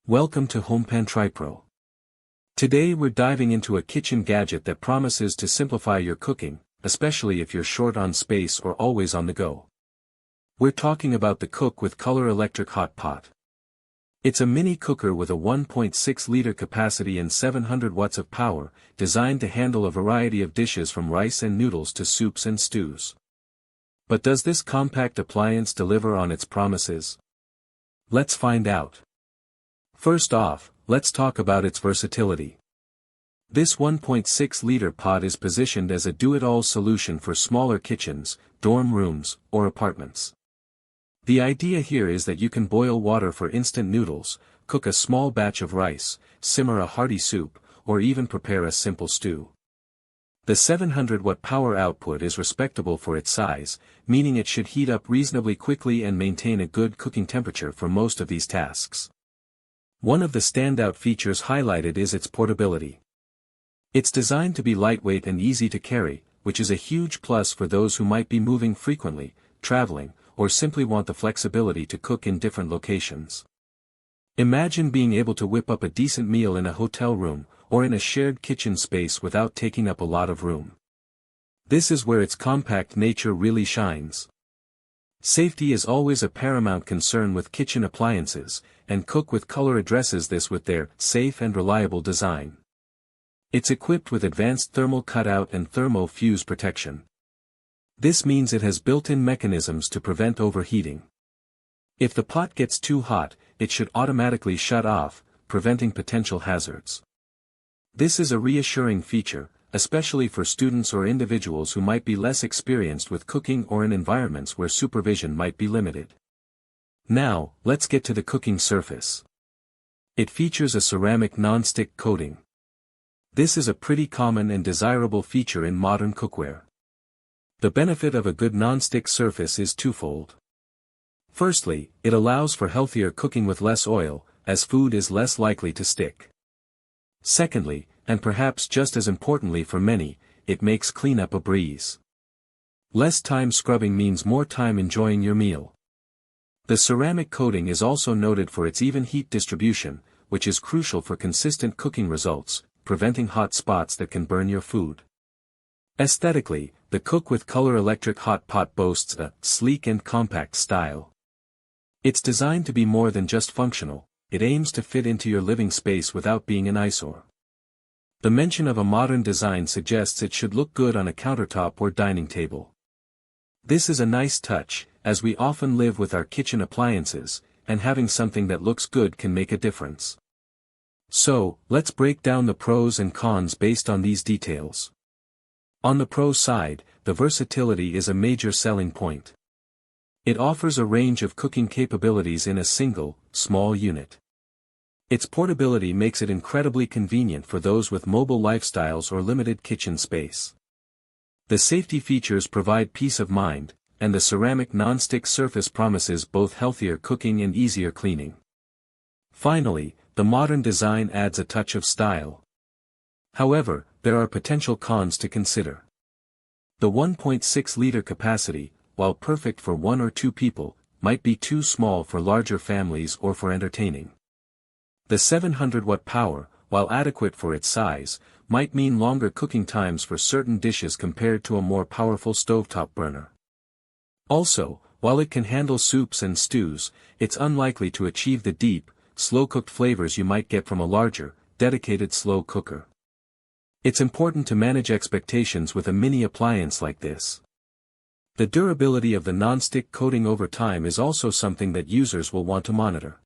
Welcome to HomePan Pro. Today we're diving into a kitchen gadget that promises to simplify your cooking, especially if you're short on space or always on the go. We're talking about the Cook with Color Electric Hot Pot. It's a mini cooker with a 1.6-liter capacity and 700 watts of power, designed to handle a variety of dishes from rice and noodles to soups and stews. But does this compact appliance deliver on its promises? Let's find out. First off, let's talk about its versatility. This 1.6-liter pot is positioned as a do-it-all solution for smaller kitchens, dorm rooms, or apartments. The idea here is that you can boil water for instant noodles, cook a small batch of rice, simmer a hearty soup, or even prepare a simple stew. The 700-watt power output is respectable for its size, meaning it should heat up reasonably quickly and maintain a good cooking temperature for most of these tasks. One of the standout features highlighted is its portability. It's designed to be lightweight and easy to carry, which is a huge plus for those who might be moving frequently, traveling, or simply want the flexibility to cook in different locations. Imagine being able to whip up a decent meal in a hotel room, or in a shared kitchen space without taking up a lot of room. This is where its compact nature really shines. Safety is always a paramount concern with kitchen appliances, and Cook with Color addresses this with their safe and reliable design. It's equipped with advanced thermal cutout and thermo-fuse protection. This means it has built-in mechanisms to prevent overheating. If the pot gets too hot, it should automatically shut off, preventing potential hazards. This is a reassuring feature, especially for students or individuals who might be less experienced with cooking or in environments where supervision might be limited. Now, let's get to the cooking surface. It features a ceramic non-stick coating. This is a pretty common and desirable feature in modern cookware. The benefit of a good non-stick surface is twofold. Firstly, it allows for healthier cooking with less oil, as food is less likely to stick. Secondly, and perhaps just as importantly for many, it makes cleanup a breeze. Less time scrubbing means more time enjoying your meal. The ceramic coating is also noted for its even heat distribution, which is crucial for consistent cooking results, preventing hot spots that can burn your food. Aesthetically, the Cook with Color Electric Hot Pot boasts a sleek and compact style. It's designed to be more than just functional, it aims to fit into your living space without being an eyesore. The mention of a modern design suggests it should look good on a countertop or dining table. This is a nice touch, as we often live with our kitchen appliances, and having something that looks good can make a difference. So, let's break down the pros and cons based on these details. On the pro side, the versatility is a major selling point. It offers a range of cooking capabilities in a single, small unit. Its portability makes it incredibly convenient for those with mobile lifestyles or limited kitchen space. The safety features provide peace of mind, and the ceramic non-stick surface promises both healthier cooking and easier cleaning. Finally, the modern design adds a touch of style. However, there are potential cons to consider. The 1.6-liter capacity, while perfect for one or two people, might be too small for larger families or for entertaining. The 700-watt power, while adequate for its size, might mean longer cooking times for certain dishes compared to a more powerful stovetop burner. Also, while it can handle soups and stews, it's unlikely to achieve the deep, slow-cooked flavors you might get from a larger, dedicated slow cooker. It's important to manage expectations with a mini appliance like this. The durability of the non-stick coating over time is also something that users will want to monitor.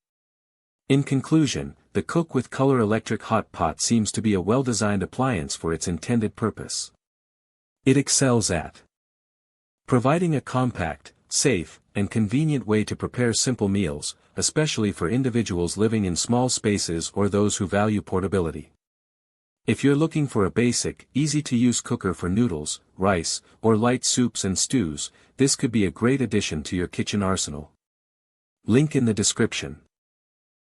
In conclusion, the Cook with Color Electric Hot Pot seems to be a well-designed appliance for its intended purpose. It excels at providing a compact, safe, and convenient way to prepare simple meals, especially for individuals living in small spaces or those who value portability. If you're looking for a basic, easy-to-use cooker for noodles, rice, or light soups and stews, this could be a great addition to your kitchen arsenal. Link in the description.